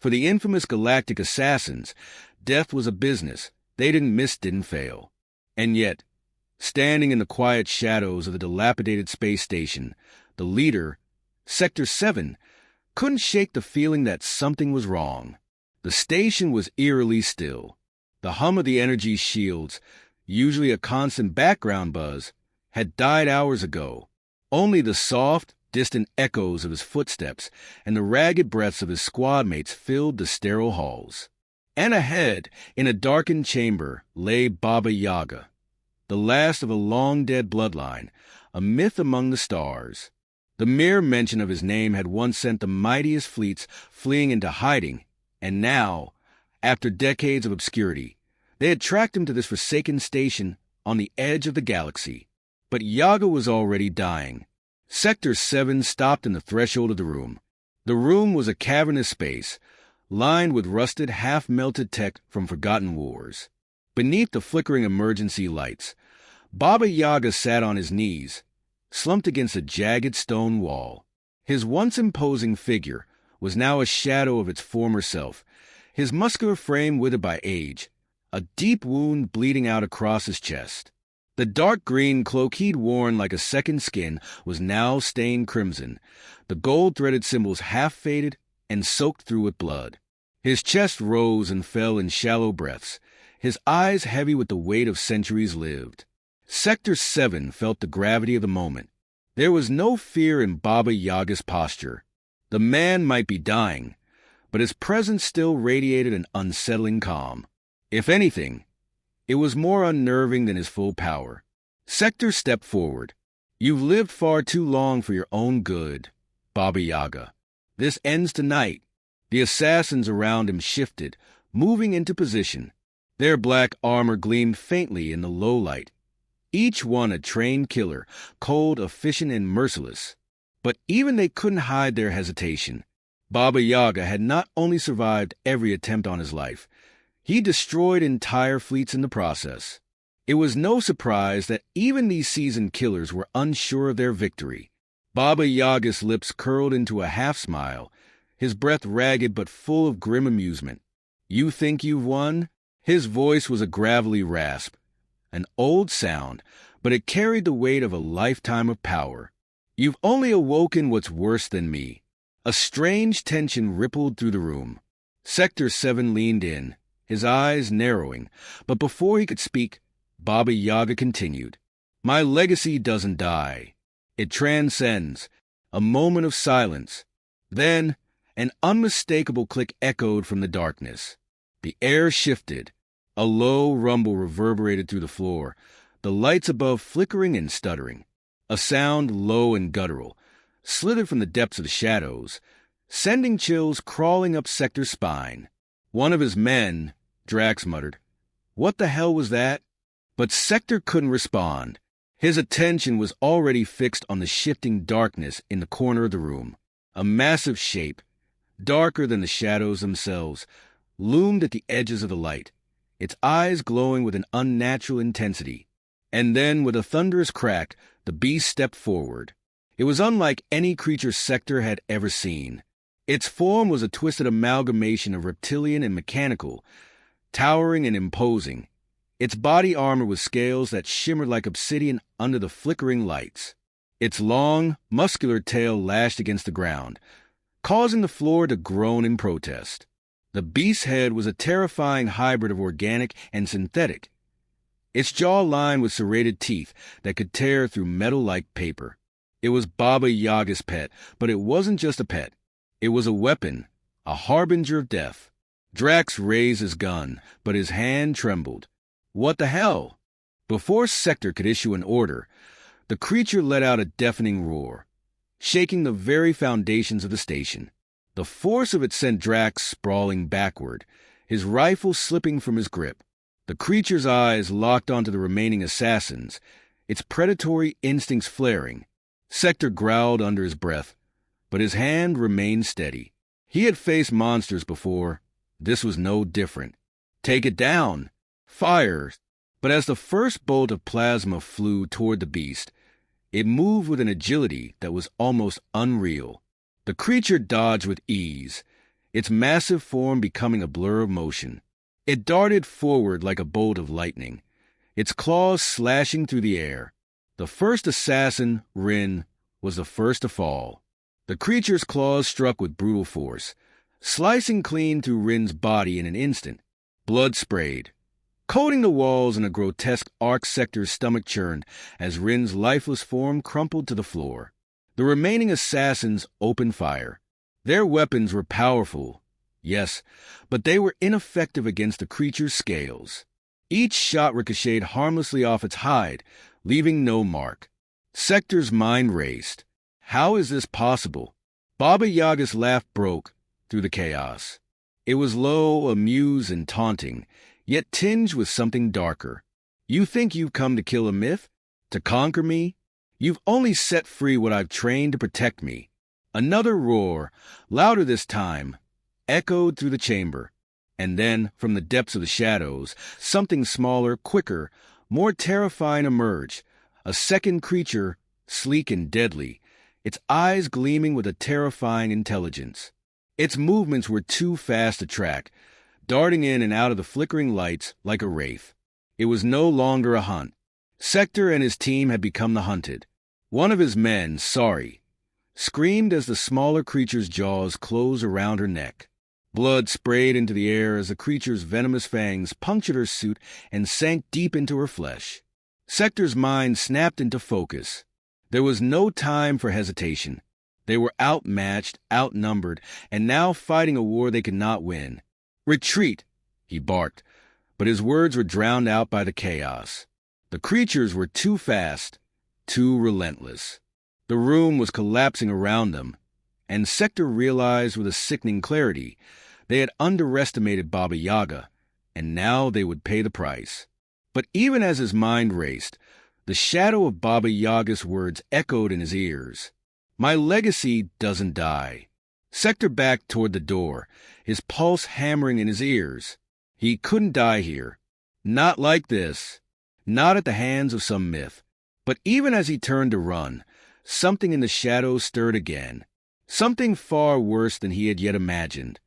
For the infamous galactic assassins, death was a business. They didn't fail. And yet, standing in the quiet shadows of the dilapidated space station, the leader, Sector 7, couldn't shake the feeling that something was wrong. The station was eerily still. The hum of the energy shields, usually a constant background buzz, had died hours ago. Only the soft, distant echoes of his footsteps and the ragged breaths of his squad mates filled the sterile halls. And ahead, in a darkened chamber, lay Baba Yaga, the last of a long-dead bloodline, a myth among the stars. The mere mention of his name had once sent the mightiest fleets fleeing into hiding, and now, after decades of obscurity, they had tracked him to this forsaken station on the edge of the galaxy. But Yaga was already dying. Sector 7 stopped in the threshold of the room. The room was a cavernous space, lined with rusted, half-melted tech from forgotten wars. Beneath the flickering emergency lights, Baba Yaga sat on his knees, slumped against a jagged stone wall. His once imposing figure was now a shadow of its former self, his muscular frame withered by age, a deep wound bleeding out across his chest. The dark green cloak he'd worn like a second skin was now stained crimson, the gold-threaded symbols half-faded and soaked through with blood. His chest rose and fell in shallow breaths, his eyes heavy with the weight of centuries lived. Sector 7 felt the gravity of the moment. There was no fear in Baba Yaga's posture. The man might be dying, but his presence still radiated an unsettling calm. If anything, it was more unnerving than his full power. Sector stepped forward. "You've lived far too long for your own good, Baba Yaga. This ends tonight." The assassins around him shifted, moving into position. Their black armor gleamed faintly in the low light. Each one a trained killer, cold, efficient, and merciless. But even they couldn't hide their hesitation. Baba Yaga had not only survived every attempt on his life, he destroyed entire fleets in the process. It was no surprise that even these seasoned killers were unsure of their victory. Baba Yaga's lips curled into a half-smile, his breath ragged but full of grim amusement. "You think you've won?" His voice was a gravelly rasp, an old sound, but it carried the weight of a lifetime of power. "You've only awoken what's worse than me." A strange tension rippled through the room. Sector 7 leaned in, his eyes narrowing, but before he could speak, Baba Yaga continued. "My legacy doesn't die. It transcends." A moment of silence. Then, an unmistakable click echoed from the darkness. The air shifted. A low rumble reverberated through the floor, the lights above flickering and stuttering. A sound low and guttural slithered from the depths of the shadows, sending chills crawling up Sector's spine. "One of his men," Drax muttered. "What the hell was that?" But Sector couldn't respond. His attention was already fixed on the shifting darkness in the corner of the room. A massive shape, darker than the shadows themselves, loomed at the edges of the light, its eyes glowing with an unnatural intensity. And then, with a thunderous crack, the beast stepped forward. It was unlike any creature Sector had ever seen. Its form was a twisted amalgamation of reptilian and mechanical, towering and imposing. Its body armor with scales that shimmered like obsidian under the flickering lights. Its long, muscular tail lashed against the ground, causing the floor to groan in protest. The beast's head was a terrifying hybrid of organic and synthetic, its jaw lined with serrated teeth that could tear through metal like paper. It was Baba Yaga's pet, but it wasn't just a pet. It was a weapon, a harbinger of death. Drax raised his gun, but his hand trembled. What the hell? Before Sector could issue an order, the creature let out a deafening roar, shaking the very foundations of the station. The force of it sent Drax sprawling backward, his rifle slipping from his grip. The creature's eyes locked onto the remaining assassins, its predatory instincts flaring. Sector growled under his breath, but his hand remained steady. He had faced monsters before. This was no different. "Take it down! Fire!" But as the first bolt of plasma flew toward the beast, it moved with an agility that was almost unreal. The creature dodged with ease, its massive form becoming a blur of motion. It darted forward like a bolt of lightning, its claws slashing through the air. The first assassin, Rin, was the first to fall. The creature's claws struck with brutal force, slicing clean through Rin's body in an instant. Blood sprayed, coating the walls in a grotesque arc. Sector's stomach churned as Rin's lifeless form crumpled to the floor. The remaining assassins opened fire. Their weapons were powerful, yes, but they were ineffective against the creature's scales. Each shot ricocheted harmlessly off its hide, leaving no mark. Sector's mind raced. How is this possible? Baba Yaga's laugh broke through the chaos. It was low, amused, and taunting, yet tinged with something darker. You think you've come to kill a myth? To conquer me? You've only set free what I've trained to protect me. Another roar, louder this time, echoed through the chamber. And then, from the depths of the shadows, something smaller, quicker, more terrifying emerged. A second creature, sleek and deadly, its eyes gleaming with a terrifying intelligence. Its movements were too fast to track, darting in and out of the flickering lights like a wraith. It was no longer a hunt. Sector and his team had become the hunted. One of his men, Sorry, screamed as the smaller creature's jaws closed around her neck. Blood sprayed into the air as the creature's venomous fangs punctured her suit and sank deep into her flesh. Sector's mind snapped into focus. There was no time for hesitation. They were outmatched, outnumbered, and now fighting a war they could not win. "Retreat!" he barked, but his words were drowned out by the chaos. The creatures were too fast, too relentless. The room was collapsing around them, and Sector realized with a sickening clarity they had underestimated Baba Yaga, and now they would pay the price. But even as his mind raced, the shadow of Baba Yaga's words echoed in his ears. "My legacy doesn't die." Sector backed toward the door, his pulse hammering in his ears. He couldn't die here. Not like this. Not at the hands of some myth. But even as he turned to run, something in the shadows stirred again. Something far worse than he had yet imagined.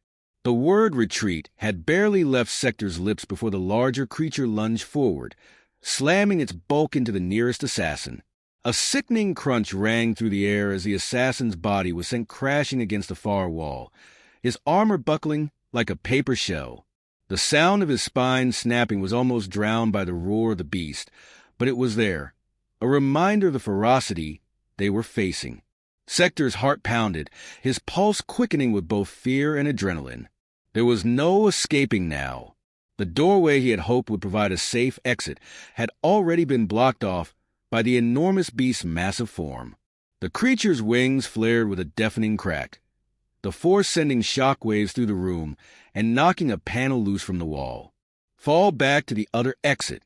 The word retreat had barely left Sector's lips before the larger creature lunged forward, slamming its bulk into the nearest assassin. A sickening crunch rang through the air as the assassin's body was sent crashing against the far wall, his armor buckling like a paper shell. The sound of his spine snapping was almost drowned by the roar of the beast, but it was there, a reminder of the ferocity they were facing. Sector's heart pounded, his pulse quickening with both fear and adrenaline. There was no escaping now. The doorway he had hoped would provide a safe exit had already been blocked off by the enormous beast's massive form. The creature's wings flared with a deafening crack, the force sending shockwaves through the room and knocking a panel loose from the wall. "Fall back to the other exit,"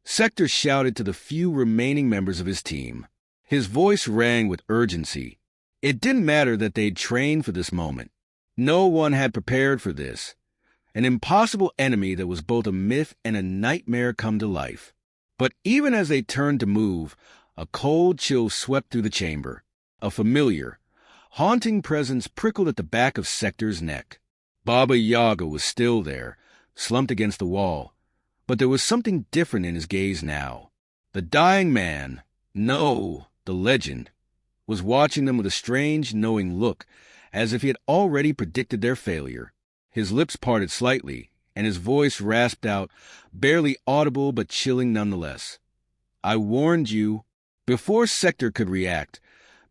Sector shouted to the few remaining members of his team. His voice rang with urgency. It didn't matter that they'd trained for this moment. No one had prepared for this. An impossible enemy that was both a myth and a nightmare come to life. But even as they turned to move, a cold chill swept through the chamber. A familiar, haunting presence prickled at the back of Sector's neck. Baba Yaga was still there, slumped against the wall, but there was something different in his gaze now. The dying man, no, the legend, was watching them with a strange, knowing look, as if he had already predicted their failure. His lips parted slightly, and his voice rasped out, barely audible but chilling nonetheless. "I warned you." Before Sector could react,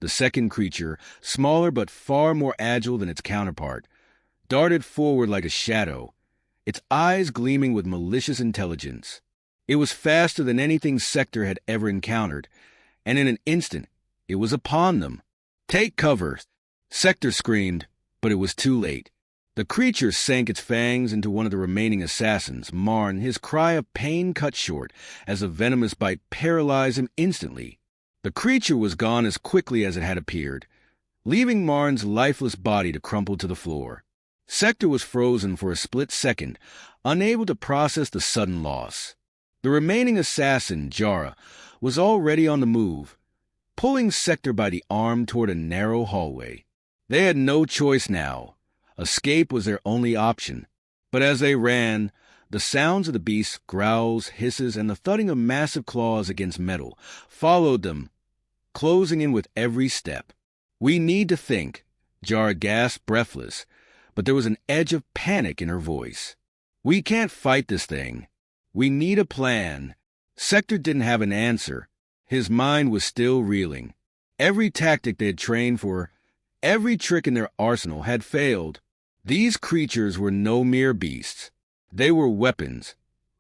the second creature, smaller but far more agile than its counterpart, darted forward like a shadow, its eyes gleaming with malicious intelligence. It was faster than anything Sector had ever encountered, and in an instant, it was upon them. "Take cover!" Sector screamed, but it was too late. The creature sank its fangs into one of the remaining assassins, Marn, his cry of pain cut short as a venomous bite paralyzed him instantly. The creature was gone as quickly as it had appeared, leaving Marn's lifeless body to crumple to the floor. Sector was frozen for a split second, unable to process the sudden loss. The remaining assassin, Jara, was already on the move, pulling Sector by the arm toward a narrow hallway. They had no choice now. Escape was their only option. But as they ran, the sounds of the beast's growls, hisses, and the thudding of massive claws against metal followed them, closing in with every step. "We need to think," Jara gasped, breathless, but there was an edge of panic in her voice. "We can't fight this thing. We need a plan." Sector didn't have an answer. His mind was still reeling. Every tactic they had trained for, every trick in their arsenal had failed. These creatures were no mere beasts. They were weapons,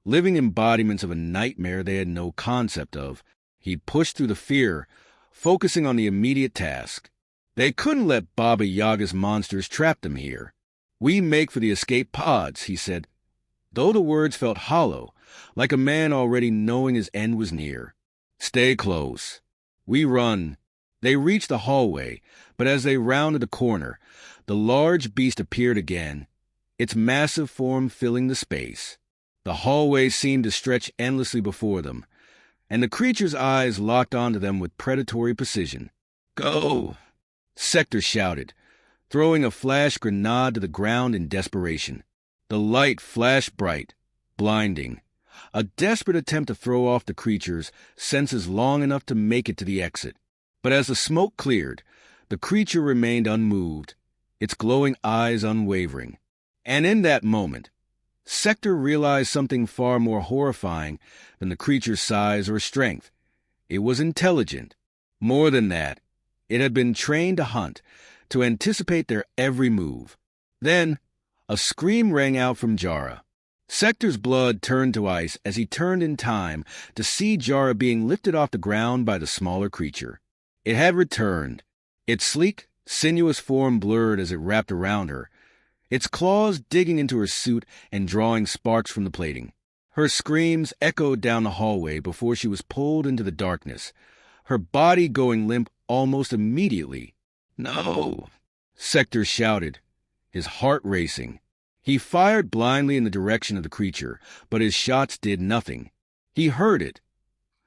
living embodiments of a nightmare they had no concept of. He pushed through the fear, focusing on the immediate task. They couldn't let Baba Yaga's monsters trap them here. "We make for the escape pods," he said, though the words felt hollow, like a man already knowing his end was near. "Stay close." "We run." They reached the hallway, but as they rounded the corner, the large beast appeared again, its massive form filling the space. The hallway seemed to stretch endlessly before them, and the creature's eyes locked onto them with predatory precision. "Go!" Sector shouted, throwing a flash grenade to the ground in desperation. The light flashed bright, blinding, a desperate attempt to throw off the creature's senses long enough to make it to the exit. But as the smoke cleared, the creature remained unmoved, its glowing eyes unwavering. And in that moment, Sector realized something far more horrifying than the creature's size or strength. It was intelligent. More than that, it had been trained to hunt, to anticipate their every move. Then, a scream rang out from Jara. Sector's blood turned to ice as he turned in time to see Jara being lifted off the ground by the smaller creature. It had returned, its sleek, sinuous form blurred as it wrapped around her, its claws digging into her suit and drawing sparks from the plating. Her screams echoed down the hallway before she was pulled into the darkness, her body going limp almost immediately. "No!" Sector shouted, his heart racing. He fired blindly in the direction of the creature, but his shots did nothing. He heard it,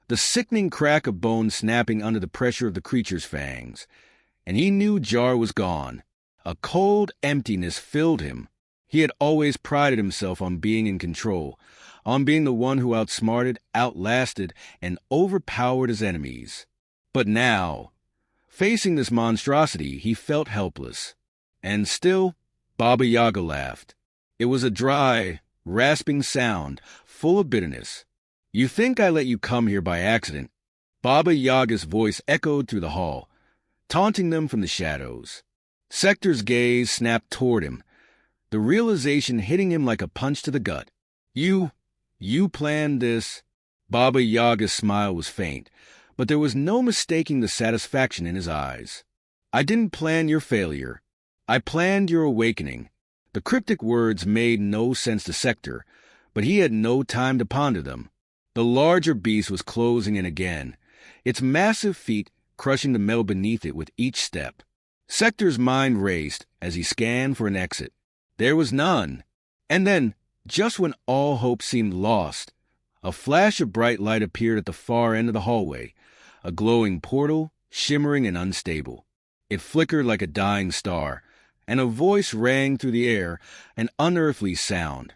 the sickening crack of bone snapping under the pressure of the creature's fangs, and he knew Jar was gone. A cold emptiness filled him. He had always prided himself on being in control, on being the one who outsmarted, outlasted, and overpowered his enemies. But now, facing this monstrosity, he felt helpless. And still, Baba Yaga laughed. It was a dry, rasping sound, full of bitterness. "You think I let you come here by accident?" Baba Yaga's voice echoed through the hall, taunting them from the shadows. Sector's gaze snapped toward him, the realization hitting him like a punch to the gut. You planned this?" Baba Yaga's smile was faint, but there was no mistaking the satisfaction in his eyes. "I didn't plan your failure. I planned your awakening." The cryptic words made no sense to Sector, but he had no time to ponder them. The larger beast was closing in again, its massive feet crushing the metal beneath it with each step. Sector's mind raced as he scanned for an exit. There was none. And then, just when all hope seemed lost, a flash of bright light appeared at the far end of the hallway, a glowing portal, shimmering and unstable. It flickered like a dying star, and a voice rang through the air, an unearthly sound,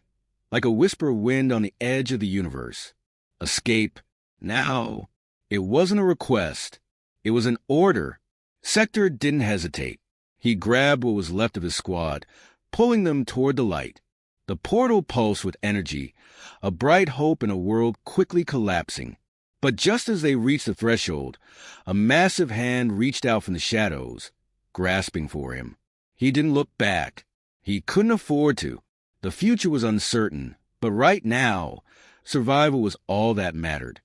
like a whisper of wind on the edge of the universe. Escape. Now. It wasn't a request. It was an order. Sector didn't hesitate. He grabbed what was left of his squad, pulling them toward the light. The portal pulsed with energy, a bright hope in a world quickly collapsing. But just as they reached the threshold, a massive hand reached out from the shadows, grasping for him. He didn't look back. He couldn't afford to. The future was uncertain, but right now, survival was all that mattered.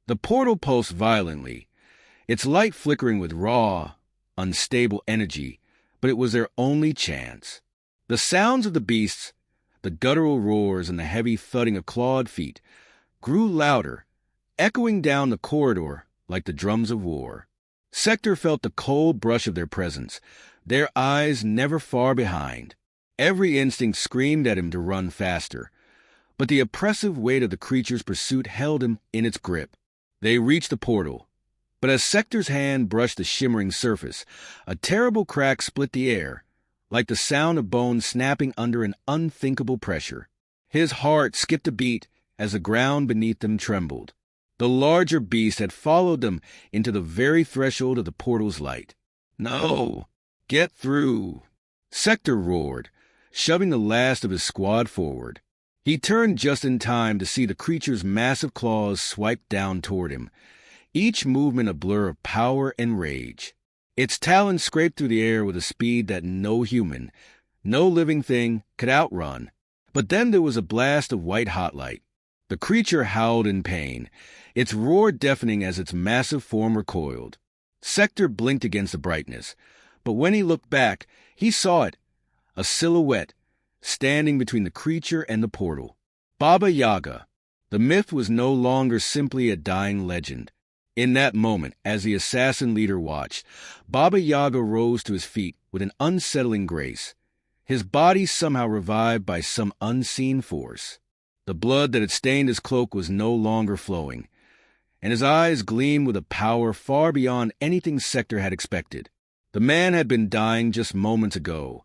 The portal pulsed violently, its light flickering with raw, unstable energy, but it was their only chance. The sounds of the beasts, the guttural roars and the heavy thudding of clawed feet, grew louder, echoing down the corridor like the drums of war. Sector felt the cold brush of their presence, their eyes never far behind. Every instinct screamed at him to run faster, but the oppressive weight of the creature's pursuit held him in its grip. They reached the portal, but as Sector's hand brushed the shimmering surface, a terrible crack split the air, like the sound of bones snapping under an unthinkable pressure. His heart skipped a beat as the ground beneath them trembled. The larger beast had followed them into the very threshold of the portal's light. "No! Get through!" Sector roared, shoving the last of his squad forward. He turned just in time to see the creature's massive claws swipe down toward him, each movement a blur of power and rage. Its talons scraped through the air with a speed that no human, no living thing, could outrun. But then there was a blast of white-hot light. The creature howled in pain, its roar deafening as its massive form recoiled. Sector blinked against the brightness, but when he looked back, he saw it, a silhouette, standing between the creature and the portal. Baba Yaga. The myth was no longer simply a dying legend. In that moment, as the assassin leader watched, Baba Yaga rose to his feet with an unsettling grace, his body somehow revived by some unseen force. The blood that had stained his cloak was no longer flowing, and his eyes gleamed with a power far beyond anything Sector had expected. The man had been dying just moments ago.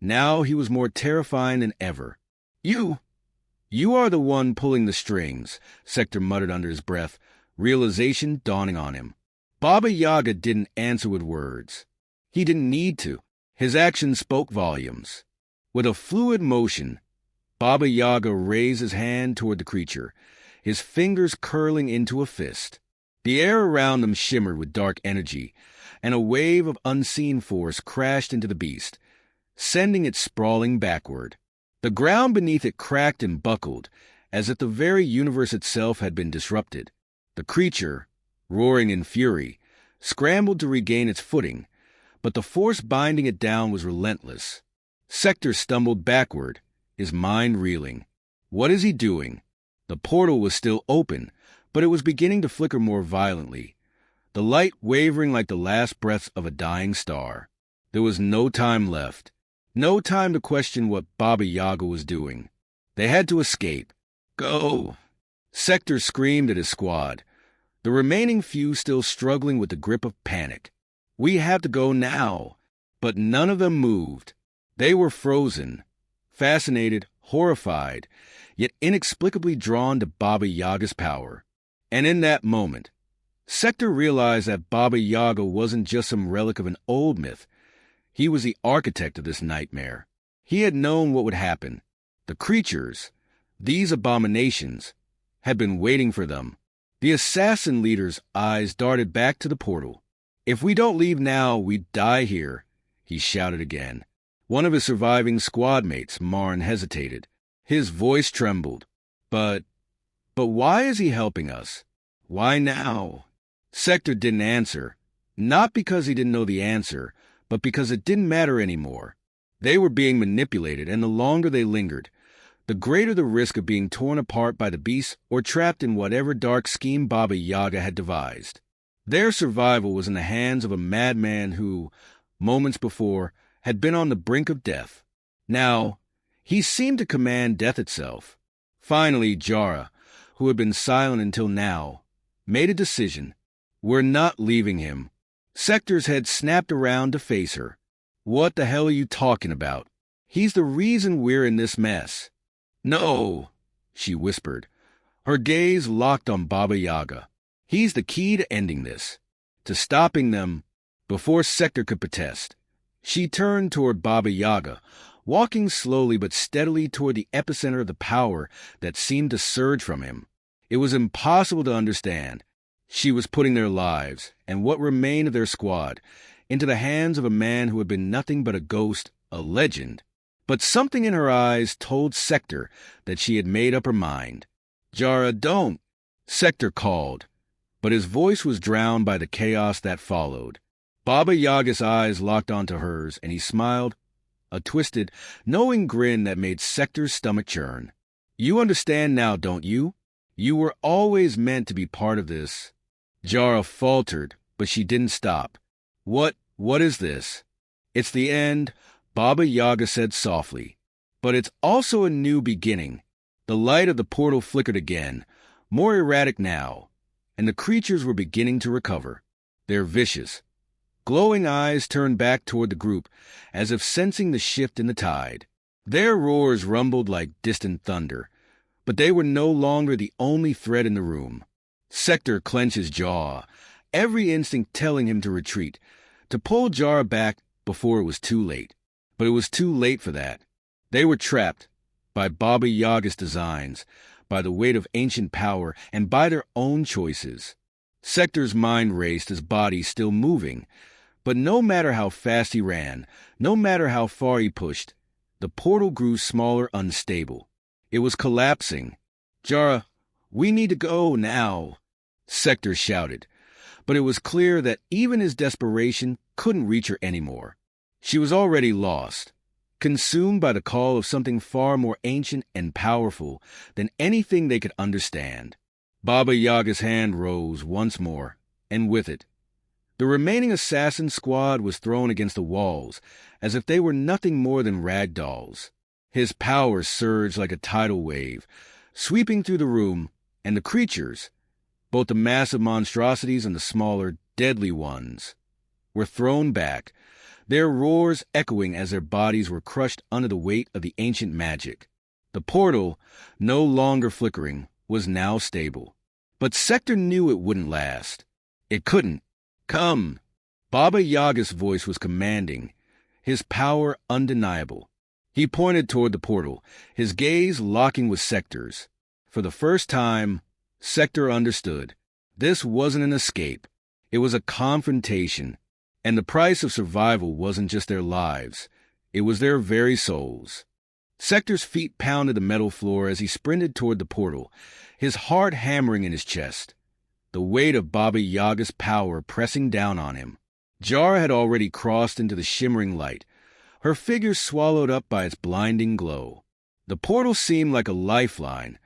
Now he was more terrifying than ever. You are the one pulling the strings," Sector muttered under his breath, realization dawning on him. Baba Yaga didn't answer with words. He didn't need to. His actions spoke volumes. With a fluid motion, Baba Yaga raised his hand toward the creature, his fingers curling into a fist. The air around him shimmered with dark energy, and a wave of unseen force crashed into the beast, sending it sprawling backward. The ground beneath it cracked and buckled, as if the very universe itself had been disrupted. The creature, roaring in fury, scrambled to regain its footing, but the force binding it down was relentless. Sector stumbled backward, his mind reeling. What is he doing? The portal was still open, but it was beginning to flicker more violently, the light wavering like the last breaths of a dying star. There was no time left, no time to question what Baba Yaga was doing. They had to escape. "Go!" Sector screamed at his squad, the remaining few still struggling with the grip of panic. "We have to go now." But none of them moved. They were frozen, fascinated, horrified, yet inexplicably drawn to Baba Yaga's power. And in that moment, Sector realized that Baba Yaga wasn't just some relic of an old myth. He was the architect of this nightmare. He had known what would happen. The creatures, these abominations, had been waiting for them. The assassin leader's eyes darted back to the portal. "If we don't leave now, we die here," he shouted again. One of his surviving squad mates, Marn, hesitated. His voice trembled. But why is he helping us? Why now?" Sector didn't answer, not because he didn't know the answer, but because it didn't matter anymore. They were being manipulated, and the longer they lingered, the greater the risk of being torn apart by the beast or trapped in whatever dark scheme Baba Yaga had devised. Their survival was in the hands of a madman who, moments before, had been on the brink of death. Now, he seemed to command death itself. Finally, Jara, who had been silent until now, made a decision. "We're not leaving him." Sector's head snapped around to face her. "What the hell are you talking about? He's the reason we're in this mess." "No," she whispered, her gaze locked on Baba Yaga. "He's the key to ending this, to stopping them before Sector could protest." She turned toward Baba Yaga, walking slowly but steadily toward the epicenter of the power that seemed to surge from him. It was impossible to understand. She was putting their lives, and what remained of their squad, into the hands of a man who had been nothing but a ghost, a legend. But something in her eyes told Sector that she had made up her mind. "Jara, don't," Sector called, but his voice was drowned by the chaos that followed. Baba Yaga's eyes locked onto hers, and he smiled, a twisted, knowing grin that made Sector's stomach churn. "You understand now, don't you? You were always meant to be part of this." Jara faltered, but she didn't stop. What is this?" "It's the end," Baba Yaga said softly. "But it's also a new beginning." The light of the portal flickered again, more erratic now, and the creatures were beginning to recover. "They're vicious, Glowing eyes turned back toward the group, as if sensing the shift in the tide. Their roars rumbled like distant thunder, but they were no longer the only threat in the room. Sector clenched his jaw, every instinct telling him to retreat, to pull Jara back before it was too late. But it was too late for that. They were trapped by Baba Yaga's designs, by the weight of ancient power, and by their own choices. Sector's mind raced, his body still moving. But no matter how fast he ran, no matter how far he pushed, the portal grew smaller, unstable. It was collapsing. "Jara, we need to go now," Sector shouted. But it was clear that even his desperation couldn't reach her anymore. She was already lost, consumed by the call of something far more ancient and powerful than anything they could understand. Baba Yaga's hand rose once more, and with it, the remaining assassin squad was thrown against the walls, as if they were nothing more than rag dolls. His power surged like a tidal wave, sweeping through the room, and the creatures, both the massive monstrosities and the smaller, deadly ones, were thrown back, their roars echoing as their bodies were crushed under the weight of the ancient magic. The portal, no longer flickering, was now stable. But Sector knew it wouldn't last. It couldn't. "Come!" Baba Yaga's voice was commanding, his power undeniable. He pointed toward the portal, his gaze locking with Sector's. For the first time, Sector understood. This wasn't an escape. It was a confrontation. And the price of survival wasn't just their lives. It was their very souls. Sector's feet pounded the metal floor as he sprinted toward the portal, his heart hammering in his chest, the weight of Baba Yaga's power pressing down on him. Jara had already crossed into the shimmering light, her figure swallowed up by its blinding glow. The portal seemed like a lifeline,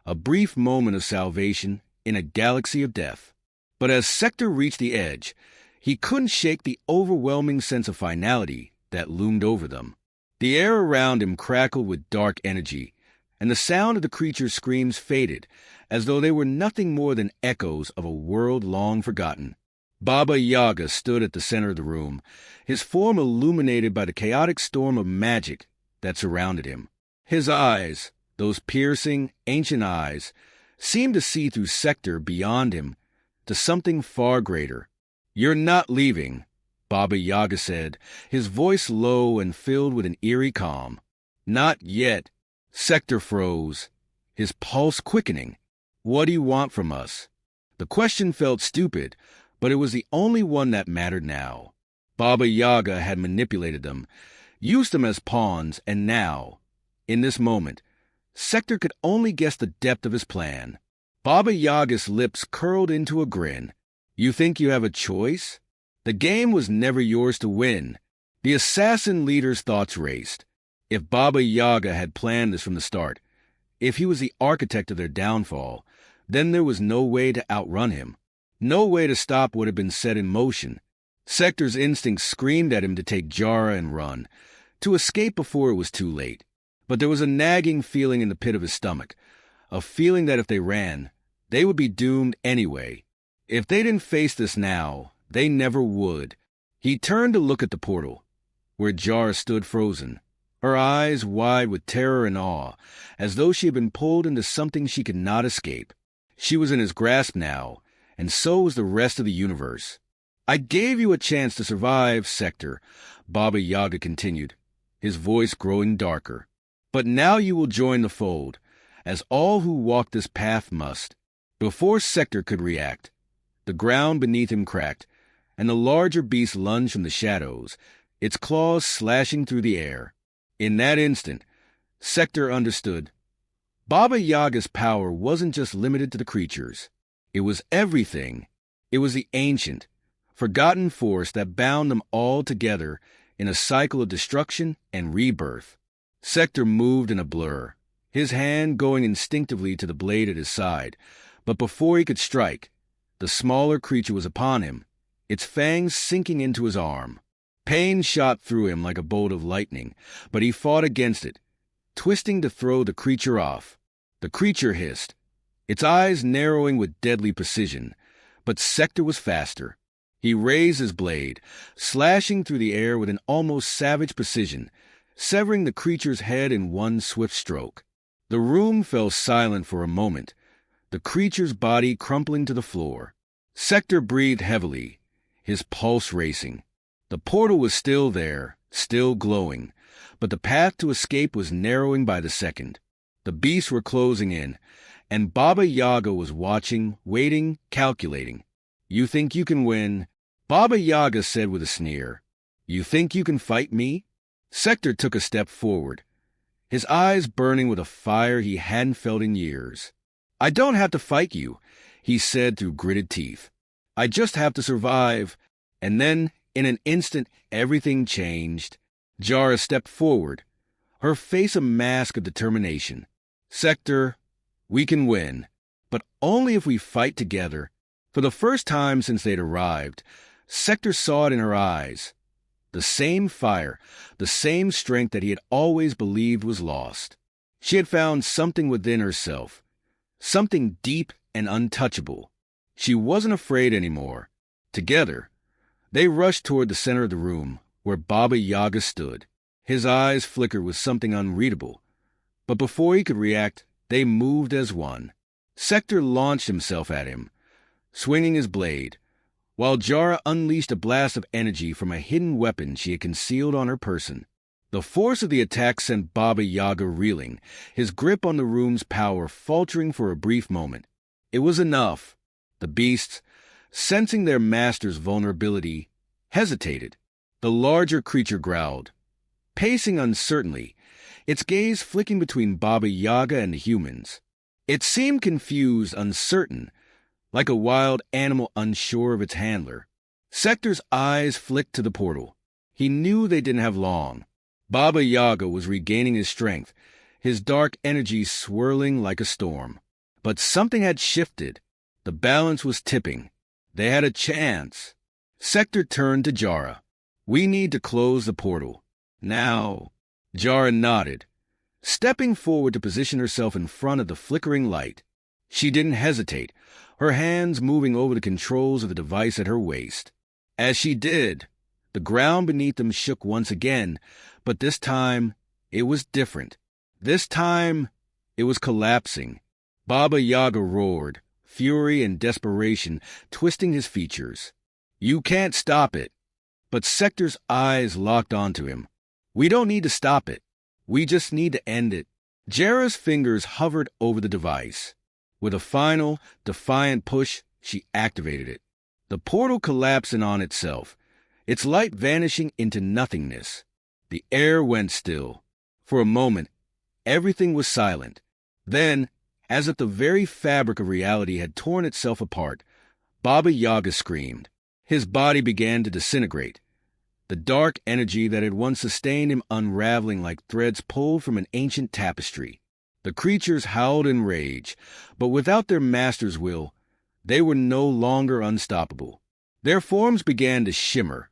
a brief moment of salvation in a galaxy of death. But as Sector reached the edge, he couldn't shake the overwhelming sense of finality that loomed over them. The air around him crackled with dark energy, and the sound of the creature's screams faded, as though they were nothing more than echoes of a world long forgotten. Baba Yaga stood at the center of the room, his form illuminated by the chaotic storm of magic that surrounded him. His eyes, those piercing, ancient eyes, seemed to see through Sector beyond him to something far greater. "You're not leaving," Baba Yaga said, his voice low and filled with an eerie calm. "Not yet." Sector froze, his pulse quickening. "What do you want from us?" The question felt stupid, but it was the only one that mattered now. Baba Yaga had manipulated them, used them as pawns, and now, in this moment, Sector could only guess the depth of his plan. Baba Yaga's lips curled into a grin. "You think you have a choice? The game was never yours to win." The assassin leader's thoughts raced. If Baba Yaga had planned this from the start, if he was the architect of their downfall, then there was no way to outrun him, no way to stop what had been set in motion. Sector's instincts screamed at him to take Jara and run, to escape before it was too late. But there was a nagging feeling in the pit of his stomach, a feeling that if they ran, they would be doomed anyway. If they didn't face this now, they never would. He turned to look at the portal, where Jara stood frozen, her eyes wide with terror and awe, as though she had been pulled into something she could not escape. She was in his grasp now, and so was the rest of the universe. "I gave you a chance to survive, Sector," Baba Yaga continued, his voice growing darker. "But now you will join the fold, as all who walk this path must." Before Sector could react, the ground beneath him cracked, and the larger beast lunged from the shadows, its claws slashing through the air. In that instant, Sector understood. Baba Yaga's power wasn't just limited to the creatures. It was everything. It was the ancient, forgotten force that bound them all together in a cycle of destruction and rebirth. Sector moved in a blur, his hand going instinctively to the blade at his side, but before he could strike, the smaller creature was upon him, its fangs sinking into his arm. Pain shot through him like a bolt of lightning, but he fought against it, twisting to throw the creature off. The creature hissed, its eyes narrowing with deadly precision, but Sector was faster. He raised his blade, slashing through the air with an almost savage precision, severing the creature's head in one swift stroke. The room fell silent for a moment, the creature's body crumpling to the floor. Sector breathed heavily, his pulse racing. The portal was still there, still glowing, but the path to escape was narrowing by the second. The beasts were closing in, and Baba Yaga was watching, waiting, calculating. "You think you can win?" Baba Yaga said with a sneer. "You think you can fight me?" Sector took a step forward, his eyes burning with a fire he hadn't felt in years. "I don't have to fight you," he said through gritted teeth. "I just have to survive." And then, in an instant, everything changed. Jara stepped forward, her face a mask of determination. "Sector, we can win, but only if we fight together." For the first time since they'd arrived, Sector saw it in her eyes. The same fire, the same strength that he had always believed was lost. She had found something within herself, something deep and untouchable. She wasn't afraid anymore. Together, they rushed toward the center of the room, where Baba Yaga stood. His eyes flickered with something unreadable, but before he could react, they moved as one. Sector launched himself at him, swinging his blade, while Jara unleashed a blast of energy from a hidden weapon she had concealed on her person. The force of the attack sent Baba Yaga reeling, his grip on the room's power faltering for a brief moment. It was enough. The beasts, sensing their master's vulnerability, hesitated. The larger creature growled, pacing uncertainly, its gaze flicking between Baba Yaga and the humans. It seemed confused, uncertain, like a wild animal unsure of its handler. Sector's eyes flicked to the portal. He knew they didn't have long. Baba Yaga was regaining his strength, his dark energy swirling like a storm. But something had shifted. The balance was tipping. They had a chance. Sector turned to Jara. "We need to close the portal. Now." Jara nodded, stepping forward to position herself in front of the flickering light. She didn't hesitate, her hands moving over the controls of the device at her waist. As she did, the ground beneath them shook once again, but this time it was different. This time it was collapsing. Baba Yaga roared, fury and desperation twisting his features. "You can't stop it." But Sector's eyes locked onto him. "We don't need to stop it. We just need to end it." Jara's fingers hovered over the device. With a final, defiant push, she activated it. The portal collapsed in on itself, its light vanishing into nothingness. The air went still. For a moment, everything was silent. Then, as if the very fabric of reality had torn itself apart, Baba Yaga screamed. His body began to disintegrate, the dark energy that had once sustained him unraveling like threads pulled from an ancient tapestry. The creatures howled in rage, but without their master's will, they were no longer unstoppable. Their forms began to shimmer,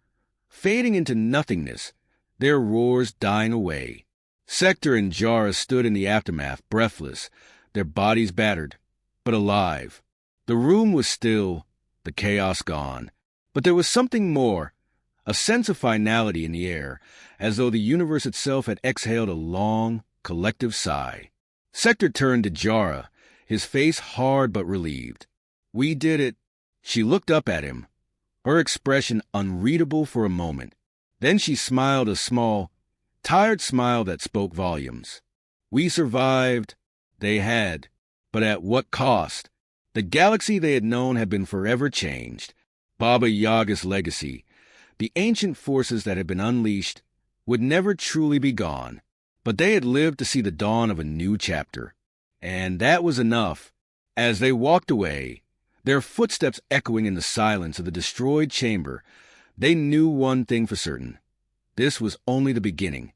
fading into nothingness, their roars dying away. Sector and Jara stood in the aftermath, breathless, their bodies battered, but alive. The room was still, the chaos gone. But there was something more, a sense of finality in the air, as though the universe itself had exhaled a long, collective sigh. Sector turned to Jara, his face hard but relieved. "We did it." She looked up at him, her expression unreadable for a moment. Then she smiled a small, tired smile that spoke volumes. "We survived." They had, but at what cost? The galaxy they had known had been forever changed. Baba Yaga's legacy, the ancient forces that had been unleashed, would never truly be gone. But they had lived to see the dawn of a new chapter. And that was enough. As they walked away, their footsteps echoing in the silence of the destroyed chamber, they knew one thing for certain. This was only the beginning.